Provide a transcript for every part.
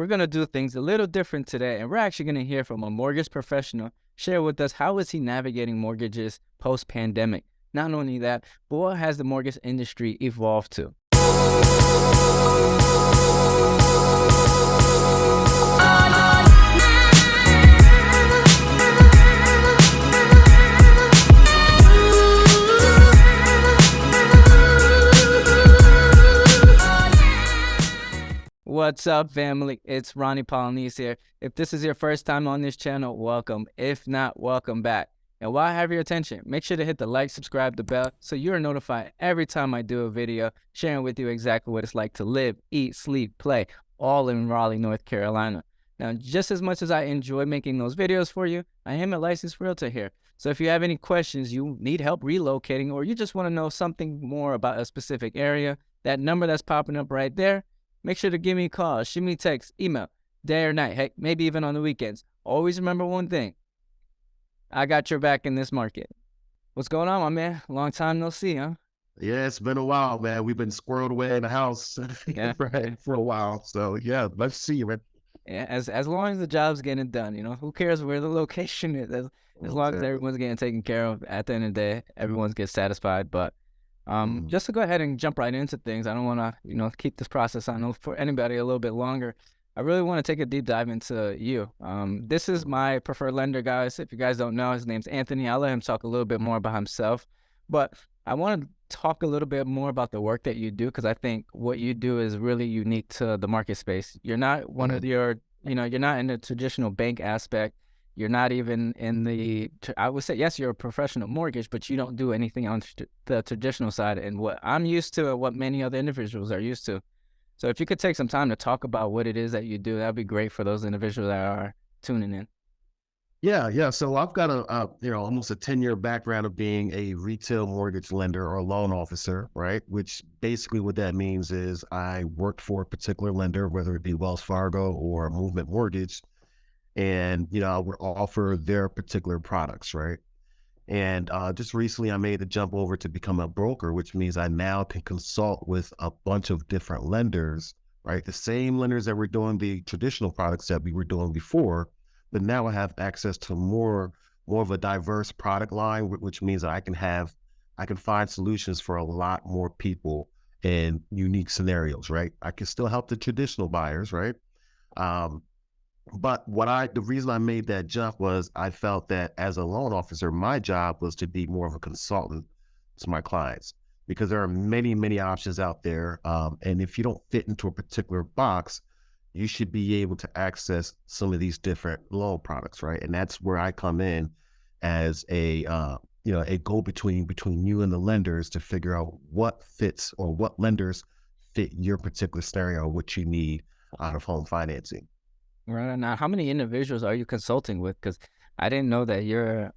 we're going to do things a little different today, and we're actually going to hear from a mortgage professional share with us how is he navigating mortgages post-pandemic. Not only that, but what has the mortgage industry evolved to? What's up, family? It's Roney Polynice here. If this is your first time on this channel, welcome. If not, welcome back. And while I have your attention, make sure to hit the like, subscribe, the bell, so you're notified every time I do a video sharing with you exactly what it's like to live, eat, sleep, play, all in Raleigh, North Carolina. Now, just as much as I enjoy making those videos for you, I am a licensed realtor here. So if you have any questions, you need help relocating, or you just want to know something more about a specific area, that number that's popping up right there, make sure to give me a call, shoot me a text, email, day or night, heck, maybe even on the weekends. Always remember one thing. I got your back in this market. What's going on, my man? Long time no see, huh? Yeah, it's been a while, man. We've been squirreled away in the house Yeah. for a while. So yeah, let's see you, man. Yeah, as long as the job's getting done, who cares where the location is? As long as everyone's getting taken care of, at the end of the day, everyone's gets satisfied. But just to go ahead and jump right into things, I don't want to, keep this process on for anybody a little bit longer. I really want to take a deep dive into you. This is my preferred lender, guys. If you guys don't know, his name's Anthony. I'll let him talk a little bit more about himself. But I want to talk a little bit more about the work that you do, because I think what you do is really unique to the market space. You're not one of your, you're not in the traditional bank aspect. You're not even in the, I would say, yes, you're a professional mortgage, but you don't do anything on the traditional side and what I'm used to and what many other individuals are used to. So if you could take some time to talk about what it is that you do, that'd be great for those individuals that are tuning in. Yeah. So I've got almost a 10-year background of being a retail mortgage lender or a loan officer, right? Which basically what that means is I worked for a particular lender, whether it be Wells Fargo or Movement Mortgage, and I would offer their particular products, right? And just recently I made the jump over to become a broker, which means I now can consult with a bunch of different lenders, right? The same lenders that were doing the traditional products that we were doing before, but now I have access to more of a diverse product line, which means that I can find solutions for a lot more people in unique scenarios, right? I can still help the traditional buyers, right? But the reason I made that jump was I felt that as a loan officer, my job was to be more of a consultant to my clients, because there are many, many options out there. And if you don't fit into a particular box, you should be able to access some of these different loan products, right? And that's where I come in as a go-between between you and the lenders to figure out what fits or what lenders fit your particular scenario, what you need out of home financing. Right. Now, how many individuals are you consulting with? Because I didn't know that you're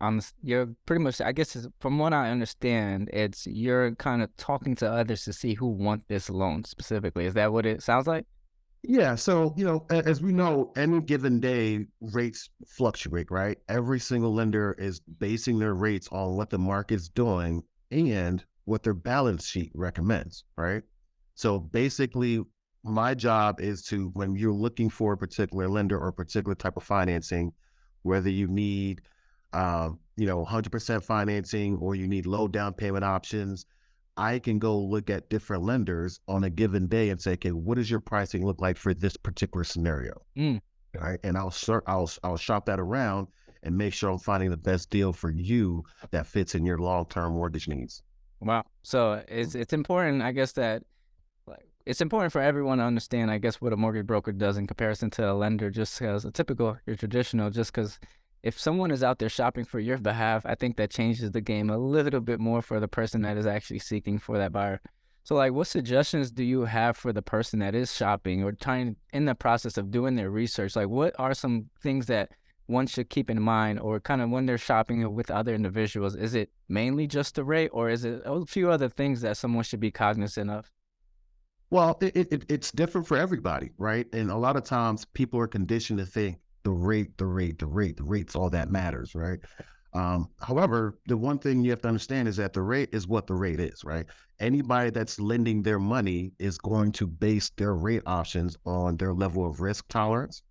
pretty much, I guess from what I understand, you're kind of talking to others to see who want this loan specifically. Is that what it sounds like? Yeah. So, as we know, any given day rates fluctuate, right? Every single lender is basing their rates on what the market's doing and what their balance sheet recommends, right? So basically, my job is to, when you're looking for a particular lender or a particular type of financing, whether you need, 100% financing or you need low down payment options, I can go look at different lenders on a given day and say, okay, what does your pricing look like for this particular scenario? Right. And I'll shop that around and make sure I'm finding the best deal for you that fits in your long-term mortgage needs. Wow. So it's important, I guess, that it's important for everyone to understand, I guess, what a mortgage broker does in comparison to a lender, just as your traditional, just because if someone is out there shopping for your behalf, I think that changes the game a little bit more for the person that is actually seeking for that buyer. So what suggestions do you have for the person that is shopping or in the process of doing their research? What are some things that one should keep in mind, or kind of when they're shopping with other individuals? Is it mainly just the rate, or is it a few other things that someone should be cognizant of? Well, it's different for everybody, right? And a lot of times people are conditioned to think the rate's all that matters, right? However, the one thing you have to understand is that the rate is what the rate is, right? Anybody that's lending their money is going to base their rate options on their level of risk tolerance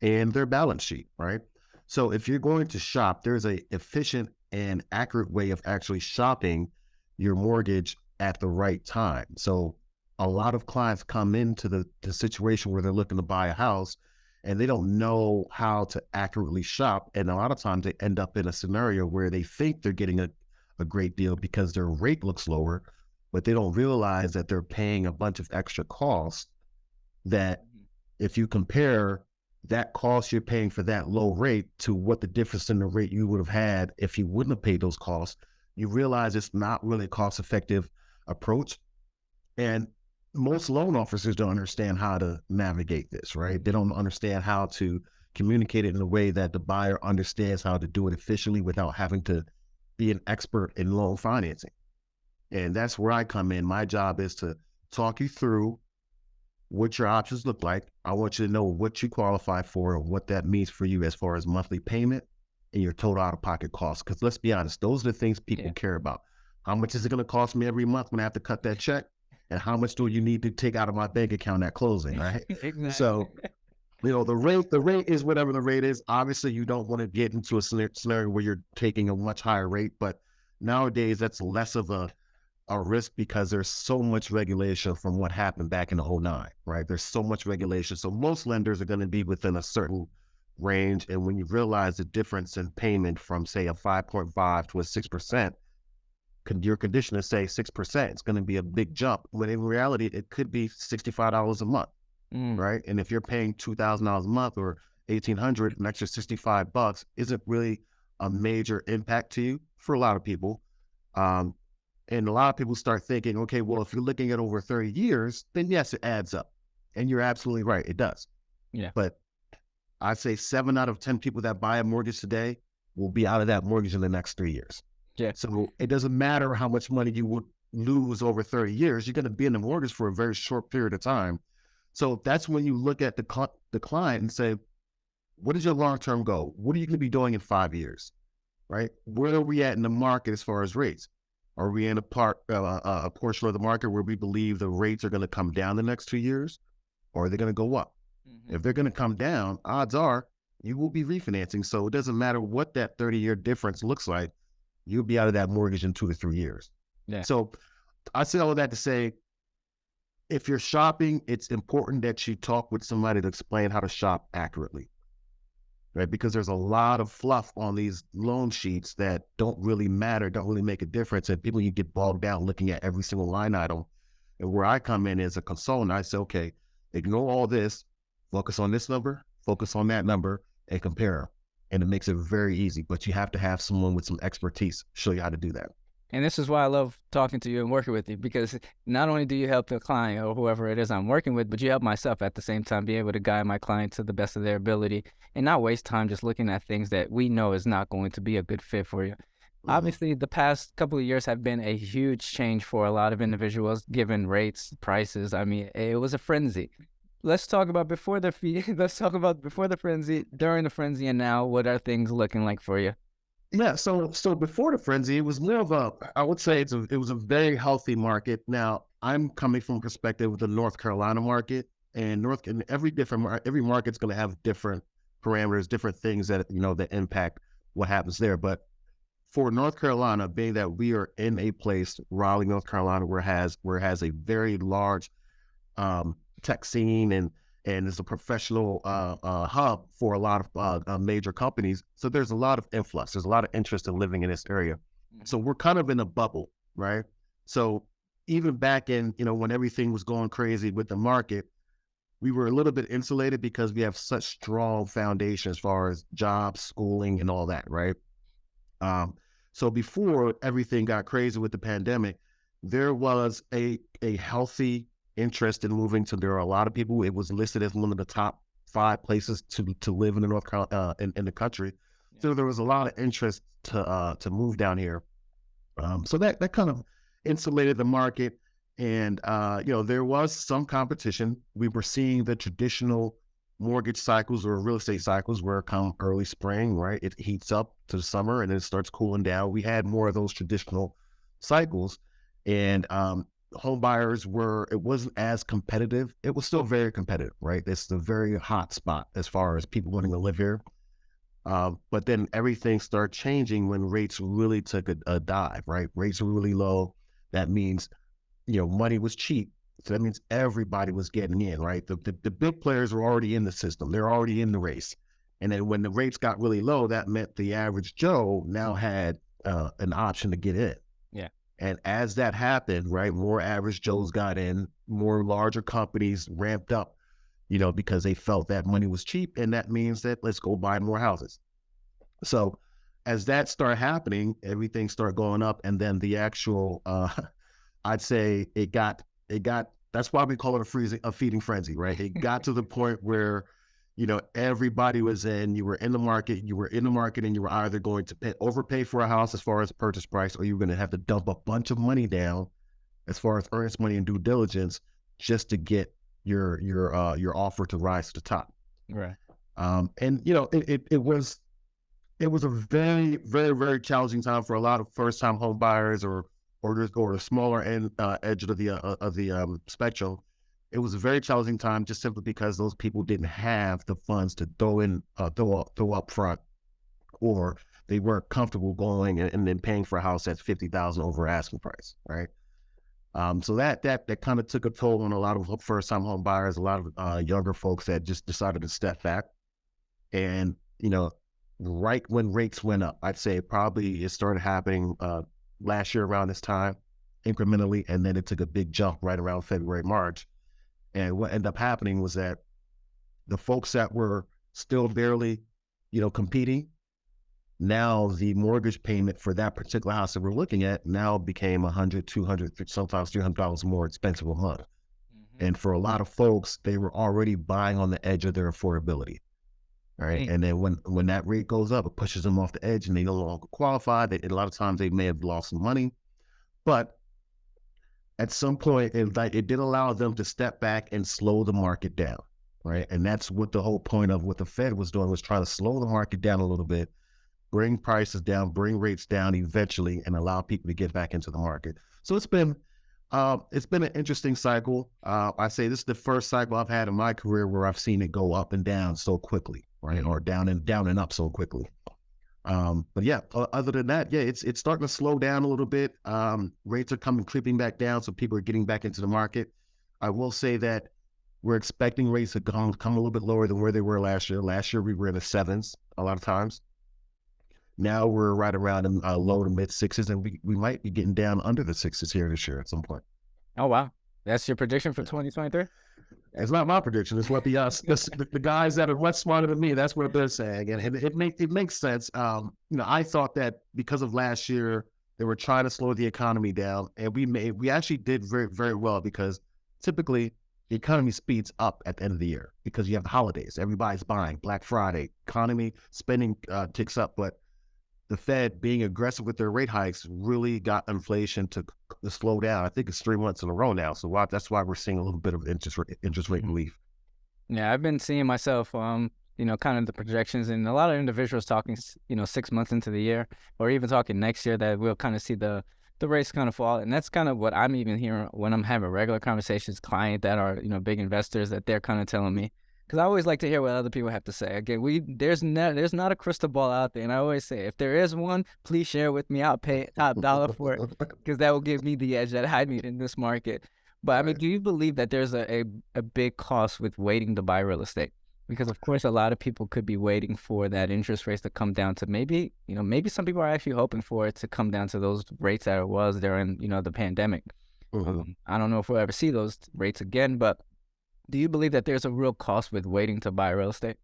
and their balance sheet, right? So if you're going to shop, there's a efficient and accurate way of actually shopping your mortgage at the right time. So a lot of clients come into the situation where they're looking to buy a house and they don't know how to accurately shop. And a lot of times they end up in a scenario where they think they're getting a great deal because their rate looks lower, but they don't realize that they're paying a bunch of extra costs that if you compare that cost you're paying for that low rate to what the difference in the rate you would have had if you wouldn't have paid those costs, you realize it's not really a cost effective approach. And most loan officers don't understand how to navigate this, right? They don't understand how to communicate it in a way that the buyer understands how to do it efficiently without having to be an expert in loan financing. And that's where I come in. My job is to talk you through what your options look like. I want you to know what you qualify for and what that means for you as far as monthly payment and your total out-of-pocket costs. Because let's be honest, those are the things people care about. How much is it going to cost me every month when I have to cut that check? And how much do you need to take out of my bank account at closing, right? Exactly. So, the rate is whatever the rate is. Obviously, you don't want to get into a scenario where you're taking a much higher rate, but nowadays that's less of a risk because there's so much regulation from what happened back in the '09, right? There's so much regulation. So most lenders are going to be within a certain range. And when you realize the difference in payment from say a 5.5 to a 6%, your condition is say 6%, it's going to be a big jump. When in reality, it could be $65 a month, right? And if you're paying $2,000 a month or $1,800, an extra $65 isn't really a major impact to you for a lot of people. And a lot of people start thinking, okay, well, if you're looking at over 30 years, then yes, it adds up. And you're absolutely right, it does. Yeah. But I'd say 7 out of 10 people that buy a mortgage today will be out of that mortgage in the next 3 years. Yeah. So it doesn't matter how much money you would lose over 30 years, you're going to be in the mortgage for a very short period of time. So that's when you look at the client and say, what is your long-term goal? What are you going to be doing in 5 years, right? Where are we at in the market as far as rates? Are we in a portion of the market where we believe the rates are going to come down the next 2 years, or are they going to go up? If they're going to come down, odds are you will be refinancing. So it doesn't matter what that 30-year difference looks like, you'll be out of that mortgage in 2 to 3 years. Yeah. So I say all of that to say, if you're shopping, it's important that you talk with somebody to explain how to shop accurately. Right? Because there's a lot of fluff on these loan sheets that don't really matter, don't really make a difference. And people, you get bogged down looking at every single line item. And where I come in as a consultant, I say, okay, ignore all this, focus on this number, focus on that number, and compare. And it makes it very easy, but you have to have someone with some expertise show you how to do that. And this is why I love talking to you and working with you, because not only do you help the client or whoever it is I'm working with, but you help myself at the same time, be able to guide my client to the best of their ability and not waste time just looking at things that we know is not going to be a good fit for you. Obviously, the past couple of years have been a huge change for a lot of individuals, given rates, prices. I mean, it was a frenzy. Let's talk about before the frenzy, during the frenzy, and now. What are things looking like for you? Yeah, so before the frenzy, it was more of I would say it was a very healthy market. Now, I'm coming from a perspective of the North Carolina market, and every market's going to have different parameters, different things that that impact what happens there. But for North Carolina, being that we are in a place, Raleigh, North Carolina, where it has a very large tech scene and is a professional hub for a lot of major companies. So there's a lot of influx. There's a lot of interest in living in this area. So we're kind of in a bubble, right? So even back in, when everything was going crazy with the market, we were a little bit insulated because we have such strong foundation as far as jobs, schooling, and all that, right? So before everything got crazy with the pandemic, there was a healthy interest in moving to. There are a lot of people. It was listed as one of the top 5 places to live in the North Carolina in the country. So there was a lot of interest to move down here. So that kind of insulated the market, and there was some competition. We were seeing the traditional mortgage cycles or real estate cycles where come early spring, right? It heats up to the summer and then it starts cooling down. We had more of those traditional cycles, and home buyers it wasn't as competitive. It was still very competitive, right? It's the very hot spot as far as people wanting to live here. But then everything started changing when rates really took a dive, right? Rates were really low. That means, money was cheap. So that means everybody was getting in, right? The big players were already in the system. They're already in the race. And then when the rates got really low, that meant the average Joe now had an option to get in. Yeah. And as that happened, right, more average Joes got in, more larger companies ramped up, because they felt that money was cheap. And that means that let's go buy more houses. So as that started happening, everything started going up. And then the actual, I'd say it got, that's why we call it a feeding frenzy, right? It got to the point where, everybody was you were in the market, and you were either going to overpay for a house as far as purchase price, or you were going to have to dump a bunch of money down as far as earnest money and due diligence just to get your offer to rise to the top. Right. And it was a very, very, very challenging time for a lot of first-time home buyers or the smaller end edge of the spectrum. It was a very challenging time just simply because those people didn't have the funds to throw up front, or they weren't comfortable going and then paying for a house that's $50,000 over asking price, right? So that kind of took a toll on a lot of first-time home buyers, a lot of younger folks that just decided to step back. And right when rates went up, I'd say probably it started happening last year around this time, incrementally, and then it took a big jump right around February, March. And what ended up happening was that the folks that were still barely, competing, now the mortgage payment for that particular house that we're looking at now became $100, $200, sometimes $300 more expensive a month. Mm-hmm. And for a lot of folks, they were already buying on the edge of their affordability. Right. Mm-hmm. And then when that rate goes up, it pushes them off the edge and they no longer qualify. A lot of times they may have lost some money, but at some point it did allow them to step back and slow the market down. Right. And that's what the whole point of what the Fed was doing, was trying to slow the market down a little bit, bring prices down, bring rates down eventually, and allow people to get back into the market. So it's been an interesting cycle. I say this is the first cycle I've had in my career where I've seen it go up and down so quickly, right? Or down and up so quickly. But yeah, other than that, yeah, it's starting to slow down a little bit. Rates are creeping back down, so people are getting back into the market. I will say that we're expecting rates to come a little bit lower than where they were last year. Last year we were in the 7s a lot of times. Now we're right around in low to mid 6s, and we might be getting down under the 6s here this year at some point. Oh wow, that's your prediction for 2023? It's not my prediction. It's what the guys that are much smarter than me, that's what they're saying, and it makes sense. I thought that because of last year, they were trying to slow the economy down, and we actually did very, very well, because typically the economy speeds up at the end of the year because you have the holidays. Everybody's buying. Black Friday, economy spending ticks up, but the Fed being aggressive with their rate hikes really got inflation to slow down. I think it's 3 months in a row now. So that's why we're seeing a little bit of interest rate relief. Yeah, I've been seeing myself, kind of the projections, and a lot of individuals talking, 6 months into the year, or even talking next year, that we'll kind of see the rates kind of fall. And that's kind of what I'm even hearing when I'm having regular conversations, clients that are, big investors, that they're kind of telling me. Because I always like to hear what other people have to say. Again, there's not a crystal ball out there. And I always say, if there is one, please share it with me. I'll pay top dollar for it, because that will give me the edge that I need in this market. But I mean, do you believe that there's a big cost with waiting to buy real estate? Because of course, a lot of people could be waiting for that interest rates to come down to maybe some people are actually hoping for it to come down to those rates that it was during, the pandemic. Mm-hmm. I don't know if we'll ever see those rates again, but do you believe that there's a real cost with waiting to buy real estate?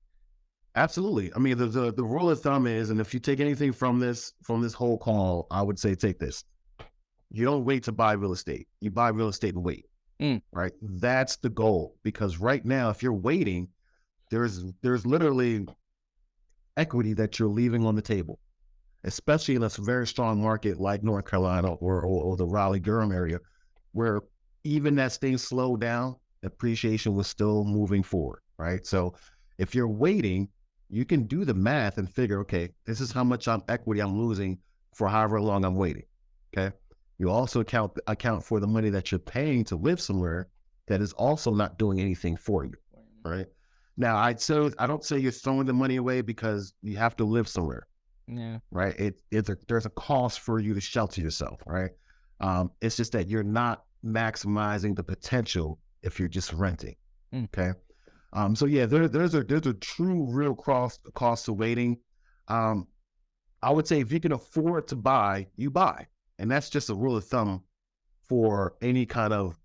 Absolutely. I mean, the rule of thumb is, and if you take anything from this whole call, I would say take this. You don't wait to buy real estate. You buy real estate and wait. Right? That's the goal. Because right now, if you're waiting, there's literally equity that you're leaving on the table, especially in a very strong market like North Carolina or the Raleigh-Durham area, where even as things slow down, appreciation was still moving forward, right? So If you're waiting, you can do the math and figure, okay, this is how much equity I'm losing for however long I'm waiting. Okay. You also account for the money that you're paying to live somewhere that is also not doing anything for you. Right. Now, I don't say you're throwing the money away because you have to live somewhere. Yeah. Right. There's a cost for you to shelter yourself. Right. It's just that you're not maximizing the potential if you're just renting. Okay. So yeah, there's a true real cost to waiting. I would say if you can afford to buy, you buy, and that's just a rule of thumb for any kind of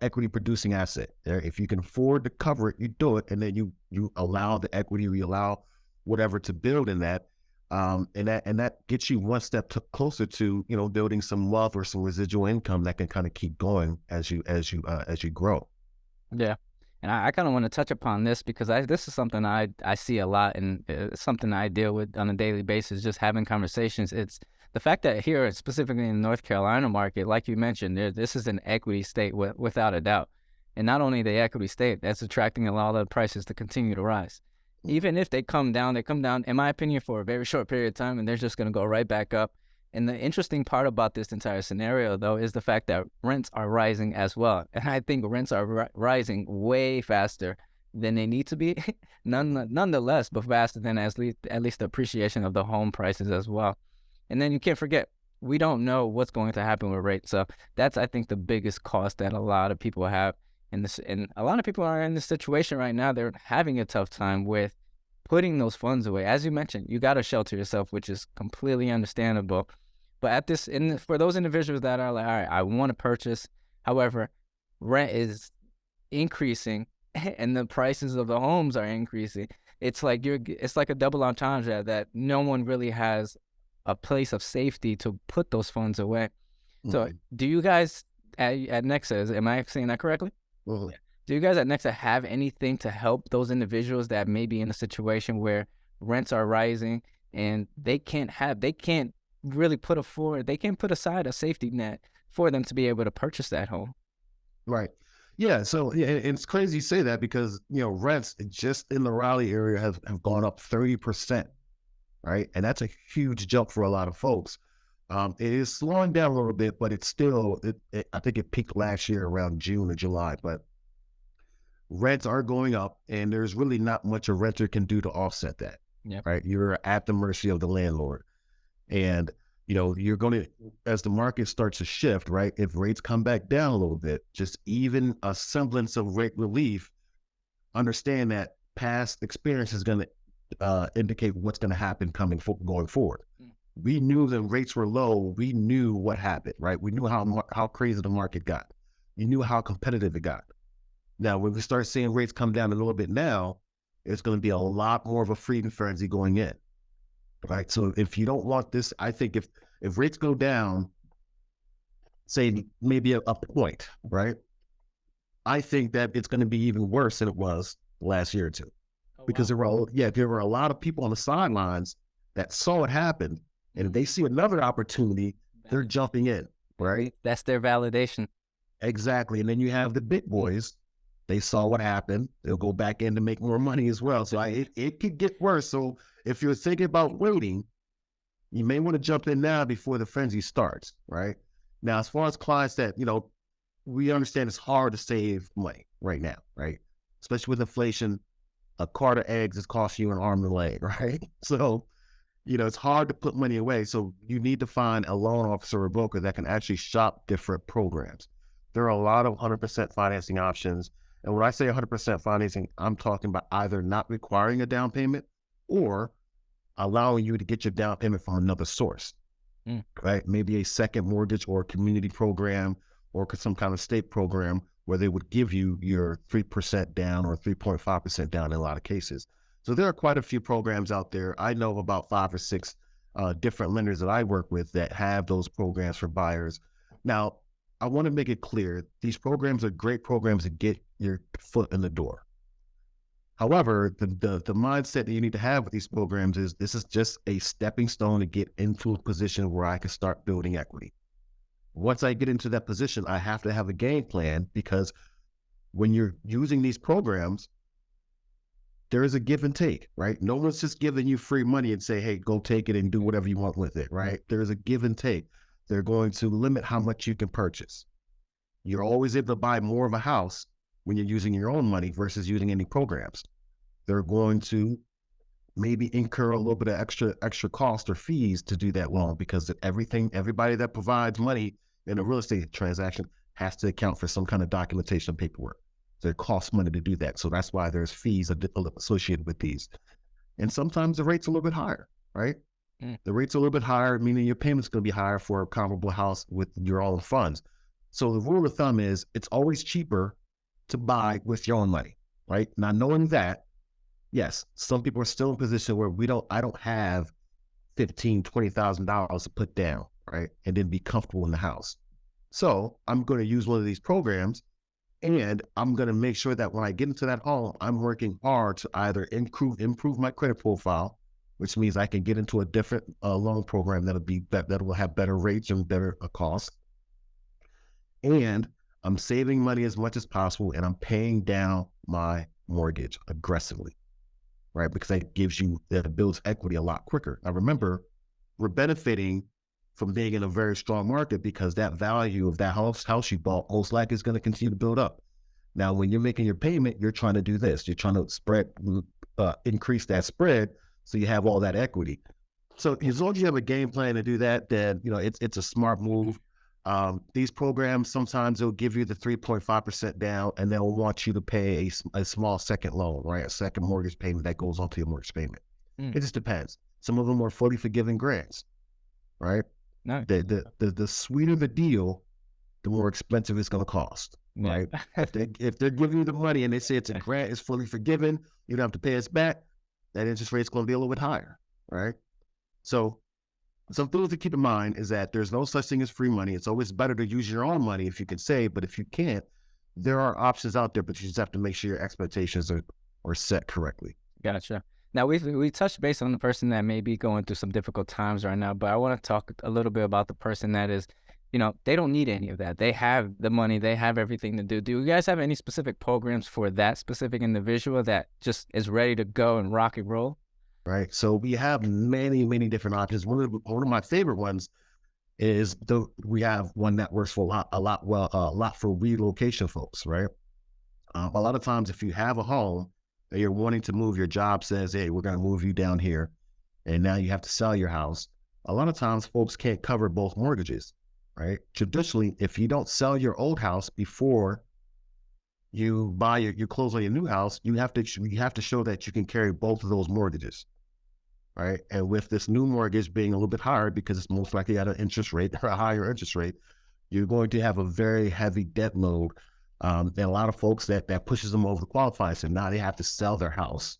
equity producing asset. If you can afford to cover it, you do it, and then you allow the equity, you allow whatever to build in that, and that gets you one step closer to building some wealth or some residual income that can kind of keep going as you grow. Yeah. And I kind of want to touch upon this because this is something I see a lot, and it's something I deal with on a daily basis, just having conversations. It's the fact that here, specifically in the North Carolina market, like you mentioned, this is an equity state without a doubt. And not only the equity state, that's attracting a lot of prices to continue to rise. Even if they come down, in my opinion, for a very short period of time, and they're just going to go right back up. And the interesting part about this entire scenario, though, is the fact that rents are rising as well. And I think rents are rising way faster than they need to be, nonetheless, but faster than at least the appreciation of the home prices as well. And then you can't forget, we don't know what's going to happen with rates. So that's, I think, the biggest cost that a lot of people have in this. And a lot of people are in this situation right now. They're having a tough time with putting those funds away. As you mentioned, you got to shelter yourself, which is completely understandable. But for those individuals that are like, all right, I want to purchase, however, rent is increasing and the prices of the homes are increasing. It's like a double entendre that no one really has a place of safety to put those funds away. So do you guys at Nexa, am I saying that correctly? Mm-hmm. Do you guys at Nexa have anything to help those individuals that may be in a situation where rents are rising and they can't really put aside a safety net for them to be able to purchase that home? Right. Yeah. So yeah, and it's crazy you say that because rents just in the Raleigh area have gone up 30%. Right, and that's a huge jump for a lot of folks. It is slowing down a little bit, but it's still. I think it peaked last year around June or July, but rents are going up, and there's really not much a renter can do to offset that. Yeah. Right, you're at the mercy of the landlord, and you're going to, as the market starts to shift, right? If rates come back down a little bit, just even a semblance of rate relief, understand that past experience is going to indicate what's going to happen going forward. We knew that rates were low. We knew what happened, right? We knew how crazy the market got. You knew how competitive it got. Now, when we start seeing rates come down a little bit now, it's going to be a lot more of a freedom frenzy going in, right? So if you don't want this, I think if rates go down, say maybe a point, right? I think that it's going to be even worse than it was last year or two. Because there were a lot of people on the sidelines that saw it happen, and if they see another opportunity, they're jumping in, right? That's their validation. Exactly. And then you have the big boys. They saw what happened. They'll go back in to make more money as well. So it could get worse. So if you're thinking about waiting, you may want to jump in now before the frenzy starts, right? Now, as far as clients that, we understand it's hard to save money right now, right? Especially with inflation. A cart of eggs is costing you an arm and a leg, right? So, it's hard to put money away. So you need to find a loan officer or broker that can actually shop different programs. There are a lot of 100% financing options. And when I say 100% financing, I'm talking about either not requiring a down payment or allowing you to get your down payment from another source, right? Maybe a second mortgage or community program or some kind of state program where they would give you your 3% down or 3.5% down in a lot of cases. So there are quite a few programs out there. I know of about 5 or 6 different lenders that I work with that have those programs for buyers. Now, I want to make it clear, these programs are great programs to get your foot in the door. However, the mindset that you need to have with these programs is this is just a stepping stone to get into a position where I can start building equity. Once I get into that position, I have to have a game plan because when you're using these programs, there is a give and take, right? No one's just giving you free money and say, hey, go take it and do whatever you want with it, right? There's a give and take. They're going to limit how much you can purchase. You're always able to buy more of a house when you're using your own money versus using any programs. They're going to maybe incur a little bit of extra cost or fees to do that loan, because everybody that provides money in a real estate transaction has to account for some kind of documentation and paperwork. So it costs money to do that. So that's why there's fees associated with these. And sometimes the rate's a little bit higher, right? The rate's a little bit higher, meaning your payment's going to be higher for a comparable house with your own funds. So the rule of thumb is it's always cheaper to buy with your own money, right? Now, knowing that, yes, some people are still in a position where I don't have $15,000, $20,000 to put down, right? And then be comfortable in the house. So I'm going to use one of these programs, and I'm going to make sure that when I get into that home, I'm working hard to either improve my credit profile, which means I can get into a different loan program that will have better rates and better costs. And I'm saving money as much as possible, and I'm paying down my mortgage aggressively, right? Because that builds equity a lot quicker. Now remember, we're benefiting from being in a very strong market because that value of that house you bought most likely is going to continue to build up. Now, when you're making your payment, you're trying to do this. You're trying to increase that spread so you have all that equity. So as long as you have a game plan to do that, then it's a smart move. These programs, sometimes they'll give you the 3.5% down, and they'll want you to pay a small second loan, right? A second mortgage payment that goes onto your mortgage payment. It just depends. Some of them are fully forgiving grants, right? No. The sweeter the deal, the more expensive it's going to cost, right? If they're giving you the money and they say it's a grant, it's fully forgiven, you don't have to pay us back, that interest rate's going to be a little bit higher, right? So some things to keep in mind is that there's no such thing as free money. It's always better to use your own money if you can save, but if you can't, there are options out there, but you just have to make sure your expectations are set correctly. Gotcha. Now, we touched base on the person that may be going through some difficult times right now, but I want to talk a little bit about the person that is, they don't need any of that. They have the money. They have everything to do. Do you guys have any specific programs for that specific individual that just is ready to go and rock and roll? Right. So we have many, many different options. One of my favorite ones is we have one that works for a lot for relocation folks, right? A lot of times if you have a home that you're wanting to move, your job says, hey, we're going to move you down here, and now you have to sell your house. A lot of times folks can't cover both mortgages, right? Traditionally, if you don't sell your old house before you close on your new house, you have to show that you can carry both of those mortgages, right? And with this new mortgage being a little bit higher because it's most likely at an interest rate or a higher interest rate, you're going to have a very heavy debt load. And a lot of folks that pushes them over the qualifying. So now they have to sell their house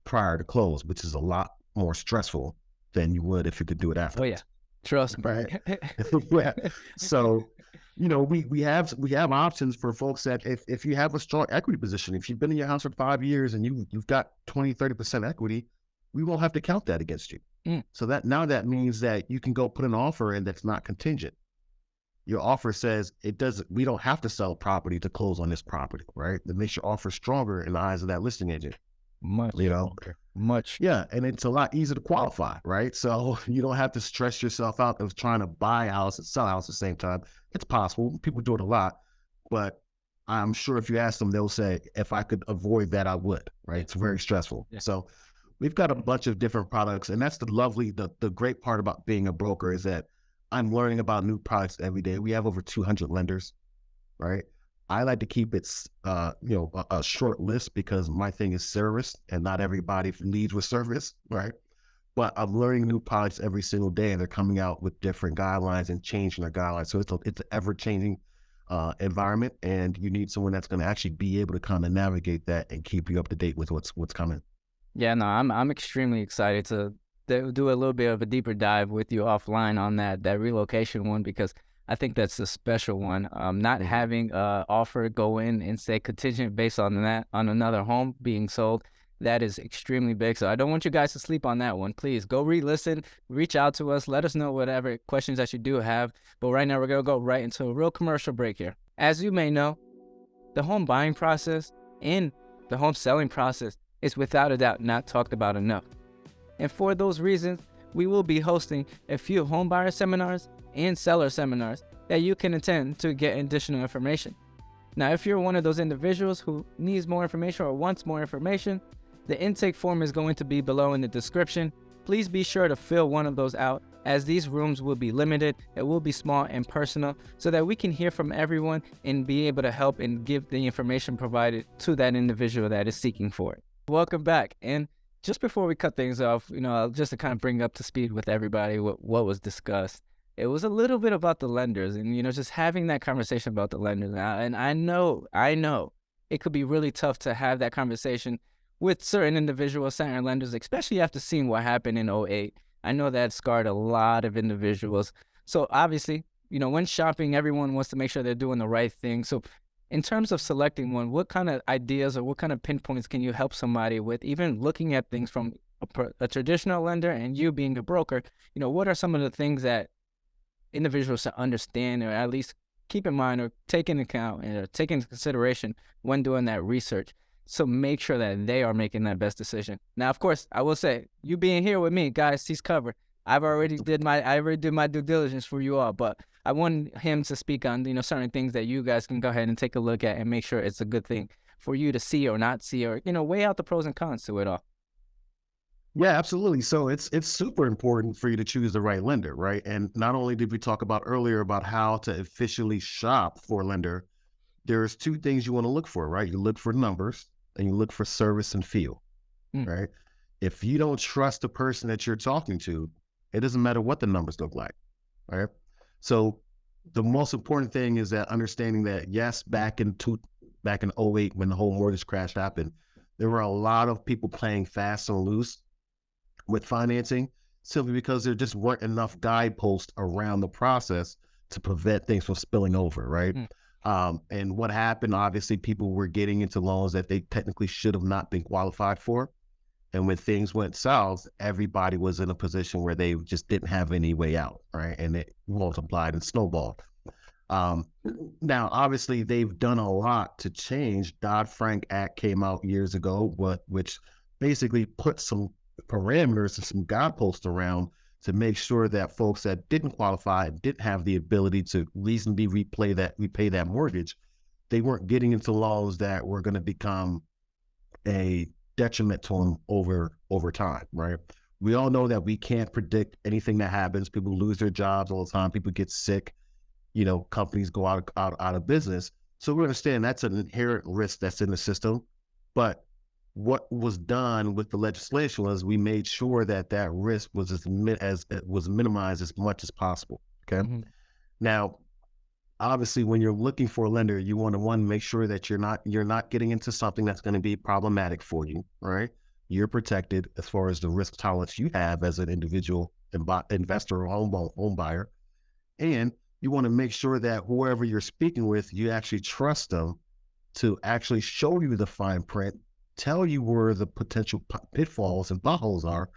prior to close, which is a lot more stressful than you would if you could do it after. Oh yeah, trust me. Right. Yeah. So, we have options for folks that if you have a strong equity position, if you've been in your house for 5 years and you've got 20-30% equity, we won't have to count that against you. So that means that you can go put an offer in that's not contingent. Your offer says we don't have to sell property to close on this property, right? That makes your offer stronger in the eyes of that listing agent. Much. Yeah. And it's a lot easier to qualify, right? So you don't have to stress yourself out of trying to buy a house and sell a house at the same time. It's possible. People do it a lot, but I'm sure if you ask them, they'll say, if I could avoid that, I would, right? It's very stressful. Yeah. So we've got a bunch of different products, and that's the great part about being a broker is that I'm learning about new products every day. We have over 200 lenders, right? I like to keep it, a short list because my thing is service, and not everybody leads with service, right? But I'm learning new products every single day, and they're coming out with different guidelines and changing their guidelines. So it's an ever-changing environment, and you need someone that's going to actually be able to kind of navigate that and keep you up to date with what's coming. Yeah, no, I'm extremely excited to do a little bit of a deeper dive with you offline on that relocation one, because I think that's a special one. Not having offer go in and say contingent based on that, on another home being sold, that is extremely big. So I don't want you guys to sleep on that one. Please go re-listen, reach out to us, let us know whatever questions that you do have. But right now we're going to go right into a real commercial break here. As you may know, the home buying process and the home selling process is without a doubt not talked about enough. And for those reasons, we will be hosting a few homebuyer seminars and seller seminars that you can attend to get additional information. Now, if you're one of those individuals who needs more information or wants more information, the intake form is going to be below in the description. Please be sure to fill one of those out, as these rooms will be limited. It will be small and personal so that we can hear from everyone and be able to help and give the information provided to that individual that is seeking for it. Welcome back. And just before we cut things off, just to kind of bring up to speed with everybody what was discussed, it was a little bit about the lenders and, just having that conversation about the lenders. And I know it could be really tough to have that conversation with certain individuals, certain lenders, especially after seeing what happened in '08. I know that scarred a lot of individuals. So obviously, when shopping, everyone wants to make sure they're doing the right thing. So in terms of selecting one, what kind of ideas or what kind of pinpoints can you help somebody with, even looking at things from a traditional lender and you being a broker? What are some of the things that individuals should understand or at least keep in mind or take into account or take into consideration when doing that research? So make sure that they are making that best decision. Now, of course, I will say, you being here with me, guys, he's covered. I already did my due diligence for you all, but I want him to speak on, certain things that you guys can go ahead and take a look at and make sure it's a good thing for you to see or not see, or, weigh out the pros and cons to it all. Yeah, absolutely. So it's super important for you to choose the right lender, right? And not only did we talk about earlier about how to efficiently shop for a lender, there's two things you want to look for, right? You look for numbers and you look for service and feel, right? If you don't trust the person that you're talking to, it doesn't matter what the numbers look like, right? So the most important thing is that understanding that, yes, back in '08, when the whole mortgage crash happened, there were a lot of people playing fast and loose with financing, simply because there just weren't enough guideposts around the process to prevent things from spilling over, right? And what happened, obviously, people were getting into loans that they technically should have not been qualified for. And when things went south, everybody was in a position where they just didn't have any way out, right? And it multiplied and snowballed. Now, obviously, they've done a lot to change. Dodd-Frank Act came out years ago, which basically put some parameters and some guideposts around to make sure that folks that didn't qualify and didn't have the ability to reasonably repay that mortgage, they weren't getting into loans that were going to become a detriment to them over time, right? We all know that we can't predict anything that happens. People lose their jobs all the time. People get sick. Companies go out of business. So we understand that's an inherent risk that's in the system. But what was done with the legislation was we made sure that risk was was minimized as much as possible. Okay. Now, obviously, when you're looking for a lender, you want to make sure that you're not getting into something that's going to be problematic for you, right? You're protected as far as the risk tolerance you have as an individual investor or home buyer, and you want to make sure that whoever you're speaking with, you actually trust them to actually show you the fine print, tell you where the potential pitfalls and potholes are,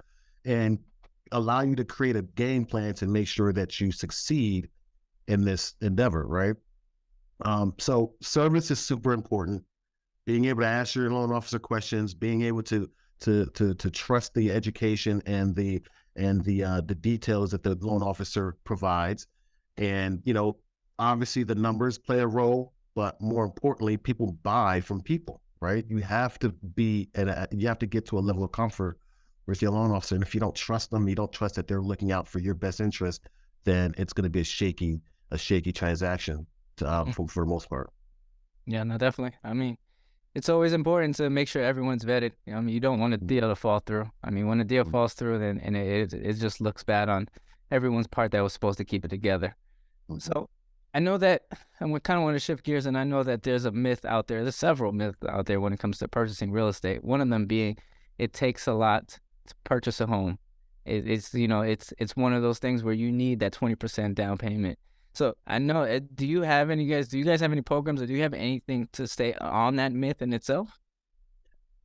and allow you to create a game plan to make sure that you succeed in this endeavor, right? So service is super important. Being able to ask your loan officer questions, being able to trust the education and the details that the loan officer provides, and obviously the numbers play a role, but more importantly, people buy from people, right? You have to get to a level of comfort with your loan officer, and if you don't trust them, you don't trust that they're looking out for your best interest, then it's going to be a shaky transaction for the most part. Yeah, no, definitely. I mean, it's always important to make sure everyone's vetted. You don't want a deal to fall through. I mean, when a deal falls through, then it just looks bad on everyone's part that was supposed to keep it together. So I know that, and we kind of want to shift gears, and I know that there's a myth out there. There's several myths out there when it comes to purchasing real estate. One of them being it takes a lot to purchase a home. It's one of those things where you need that 20% down payment. So I know, do you guys have any programs, or do you have anything to stay on that myth in itself?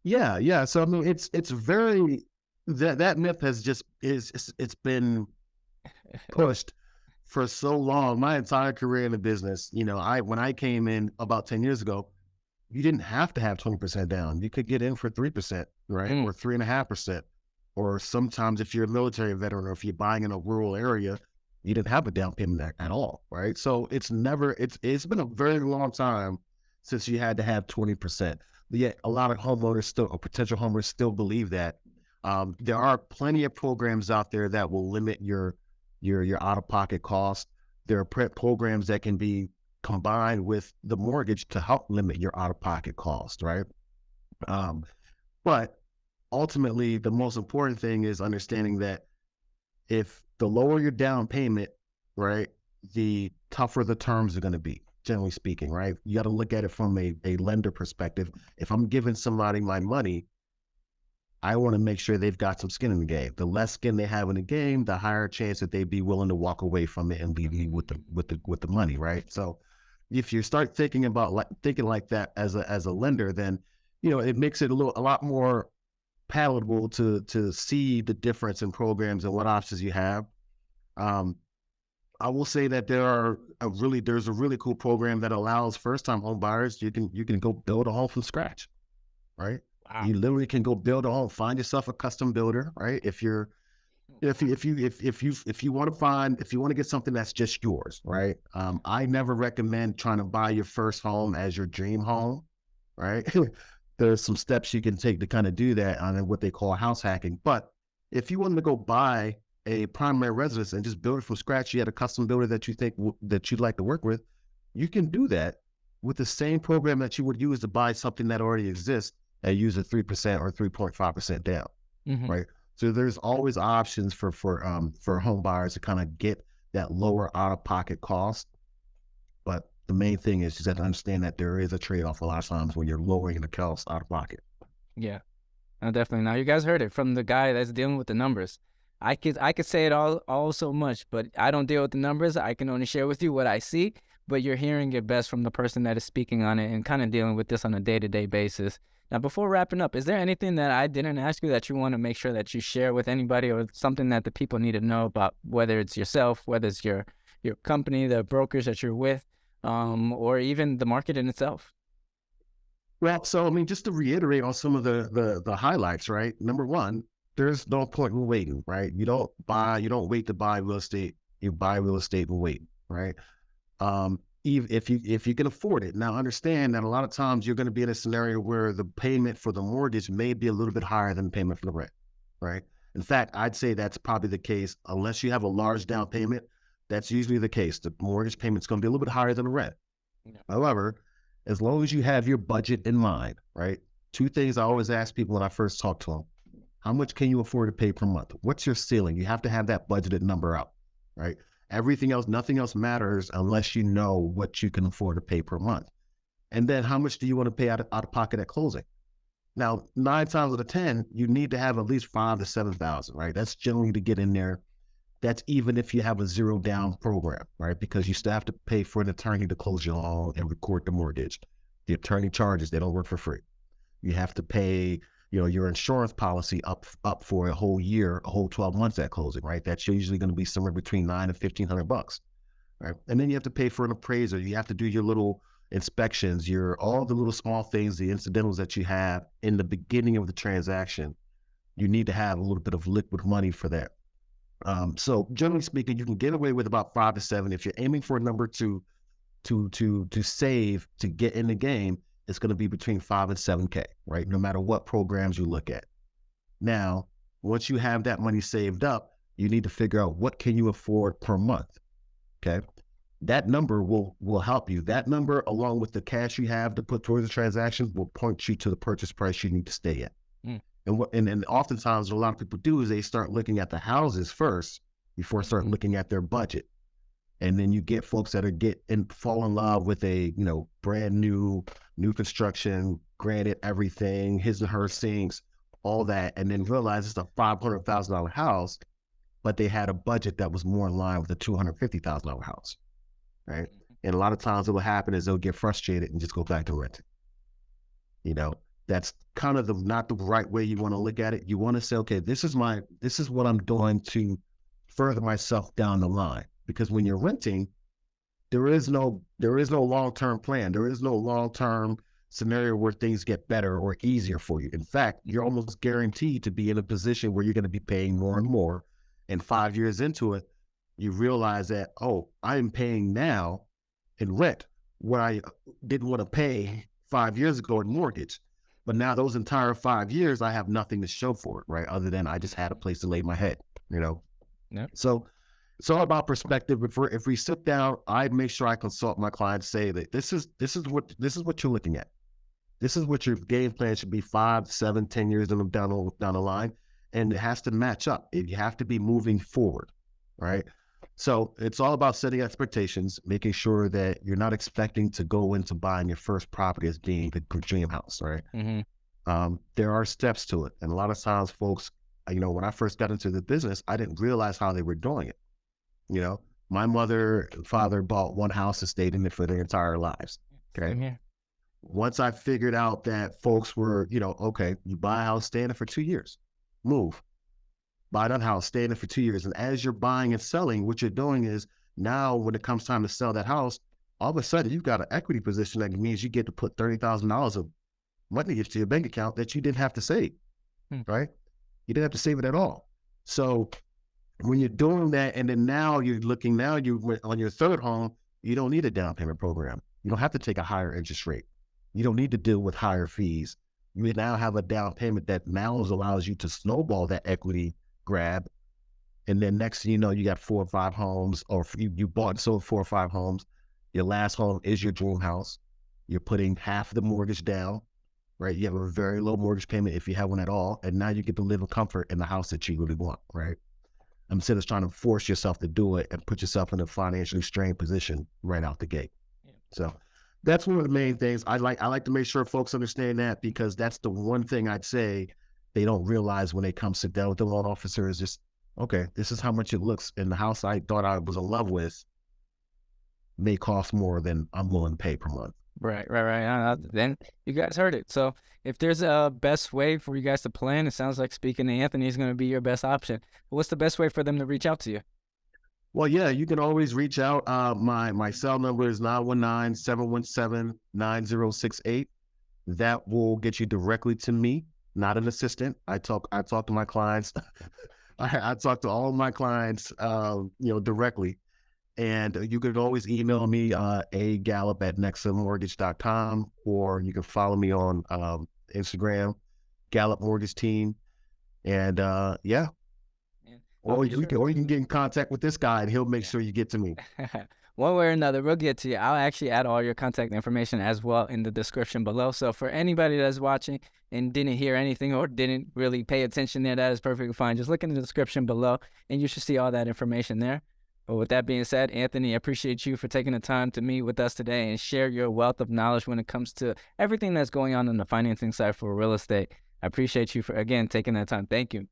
Yeah. So I mean, it's very that myth has just it's been pushed for so long. My entire career in the business, when I came in about 10 years ago, you didn't have to have 20% down. You could get in for 3%, right? Mm. Or 3.5%. Or sometimes if you're a military veteran or if you're buying in a rural area, you didn't have a down payment at all, right? So it's been a very long time since you had to have 20%. But yet a lot of homeowners still, or potential homeowners still believe that. There are plenty of programs out there that will limit your out-of-pocket costs. There are programs that can be combined with the mortgage to help limit your out-of-pocket cost, right? But ultimately, the most important thing is understanding that if the lower your down payment, right, the tougher the terms are going to be, generally speaking, right? You got to look at it from a lender perspective. If I'm giving somebody my money, I want to make sure they've got some skin in the game. The less skin they have in the game, the higher chance that they'd be willing to walk away from it and leave you with the money, right? So if you start thinking like that as a lender, then it makes it a lot more palatable to see the difference in programs and what options you have. I will say that there's a really cool program that allows first-time home buyers, you can go build a home from scratch, right? Wow. You literally can go build a home, find yourself a custom builder, right? If you want to get something that's just yours, right? I never recommend trying to buy your first home as your dream home, right? There's some steps you can take to kind of do that on what they call house hacking. But if you wanted to go buy a primary residence and just build it from scratch, you had a custom builder that you think that you'd like to work with, you can do that with the same program that you would use to buy something that already exists and use a 3% or 3.5% down, right? So there's always options for home buyers to kind of get that lower out-of-pocket cost. But the main thing is just to understand that there is a trade-off a lot of times when you're lowering the cost out of pocket. Yeah, no, definitely. Now you guys heard it from the guy that's dealing with the numbers. I could say it all so much, but I don't deal with the numbers. I can only share with you what I see, but you're hearing it best from the person that is speaking on it and kind of dealing with this on a day-to-day basis. Now, before wrapping up, is there anything that I didn't ask you that you want to make sure that you share with anybody, or something that the people need to know about, whether it's yourself, whether it's your company, the brokers that you're with, or even the market in itself? Well, so I mean, just to reiterate on some of the highlights, right? Number one, there's no point in waiting, right? You don't wait to buy real estate. You buy real estate and wait, right? Even if you can afford it. Now, understand that a lot of times you're going to be in a scenario where the payment for the mortgage may be a little bit higher than the payment for the rent, right? In fact, I'd say that's probably the case. Unless you have a large down payment, that's usually the case. The mortgage payment's going to be a little bit higher than the rent. Yeah. However, as long as you have your budget in mind, right? Two things I always ask people when I first talk to them: how much can you afford to pay per month? What's your ceiling? You have to have that budgeted number out, right? Everything else, nothing else matters unless you know what you can afford to pay per month. And then how much do you want to pay out of pocket at closing? Now, 9 times out of 10, you need to have at least 5,000 to 7,000, right? That's generally to get in there. That's even if you have a zero down program, right? Because you still have to pay for an attorney to close your loan and record the mortgage. The attorney charges, they don't work for free. You have to pay, your insurance policy up for a whole year, a whole 12 months at closing, right? That's usually going to be somewhere between $900 and $1,500, right? And then you have to pay for an appraiser. You have to do your little inspections, all the little small things, the incidentals that you have in the beginning of the transaction. You need to have a little bit of liquid money for that. So generally speaking, you can get away with about 5 to 7. If you're aiming for a number to save to get in the game, it's going to be between 5 and 7K, right? No matter what programs you look at. Now, once you have that money saved up, you need to figure out what can you afford per month. Okay. That number will help you. That number, along with the cash you have to put towards the transaction, will point you to the purchase price you need to stay at. And oftentimes what a lot of people do is they start looking at the houses first before start looking at their budget. And then you get folks that fall in love with a, brand new construction, granted everything, his and her sinks, all that, and then realize it's a $500,000 house, but they had a budget that was more in line with a $250,000 house, right? And a lot of times what will happen is they'll get frustrated and just go back to renting. That's kind of not the right way you want to look at it. You want to say, okay, this is what I'm doing to further myself down the line. Because when you're renting, there is no long-term plan. There is no long-term, scenario where things get better or easier for you. In fact, you're almost guaranteed to be in a position where you're going to be paying more and more. And 5 years into it, you realize that, oh, I'm paying now in rent what I didn't want to pay 5 years ago in mortgage. But now those entire 5 years, I have nothing to show for it, right? Other than I just had a place to lay my head, you know? Yep. So it's all about perspective. If we sit down, I make sure I consult my clients, say that this is what you're looking at. This is what your game plan should be 5, 7, 10 years down the line. And it has to match up. You have to be moving forward, right? So it's all about setting expectations, making sure that you're not expecting to go into buying your first property as being the dream house, right? There are steps to it. And a lot of times folks, when I first got into the business, I didn't realize how they were doing it. My mother and father bought one house and stayed in it for their entire lives. Okay. Once I figured out that folks were, okay, you buy a house, stay in it for 2 years, move. Buy that house, stay in it for 2 years. And as you're buying and selling, what you're doing is now when it comes time to sell that house, all of a sudden you've got an equity position that means you get to put $30,000 of money into your bank account that you didn't have to save, right? You didn't have to save it at all. So when you're doing that, and then now you're on your third home, you don't need a down payment program. You don't have to take a higher interest rate. You don't need to deal with higher fees. You now have a down payment that now allows you to snowball that equity grab. And then next thing you know, you got 4 or 5 homes, or you bought and sold 4 or 5 homes. Your last home is your dream house. You're putting half the mortgage down, right? You have a very low mortgage payment if you have one at all. And now you get to live in comfort in the house that you really want, right? Instead of trying to force yourself to do it and put yourself in a financially strained position right out the gate. So that's one of the main things. I like to make sure folks understand that, because that's the one thing I'd say they don't realize when they come sit down with the loan officer is just, okay, this is how much it looks. And the house I thought I was in love with may cost more than I'm willing to pay per month. Right. Then you guys heard it. So if there's a best way for you guys to plan, it sounds like speaking to Anthony is going to be your best option. What's the best way for them to reach out to you? Well, yeah, you can always reach out. My cell number is 919-717-9068. That will get you directly to me, not an assistant. I talk to my clients. I talk to all of my clients, directly. And you could always email me, agallop@nexamortgage.com, or you can follow me on Instagram, Gallup Mortgage Team. And yeah. Or you can get in contact with this guy and he'll make sure you get to me. One way or another, we'll get to you. I'll actually add all your contact information as well in the description below. So for anybody that's watching and didn't hear anything or didn't really pay attention there, that is perfectly fine. Just look in the description below and you should see all that information there. But with that being said, Anthony, I appreciate you for taking the time to meet with us today and share your wealth of knowledge when it comes to everything that's going on the financing side for real estate. I appreciate you for, again, taking that time. Thank you.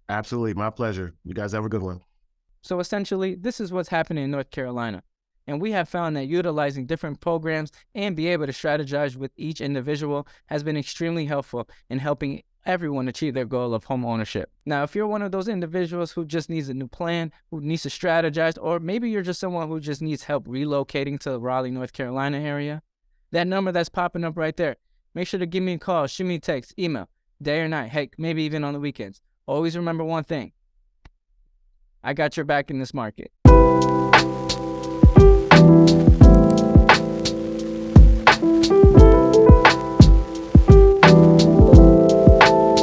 Absolutely. My pleasure. You guys have a good one. So essentially, this is what's happening in North Carolina. And we have found that utilizing different programs and be able to strategize with each individual has been extremely helpful in helping everyone achieve their goal of home ownership. Now, if you're one of those individuals who just needs a new plan, who needs to strategize, or maybe you're just someone who just needs help relocating to the Raleigh, North Carolina area, that number that's popping up right there, make sure to give me a call, shoot me a text, email, day or night, heck, maybe even on the weekends. Always remember one thing. I got your back in this market.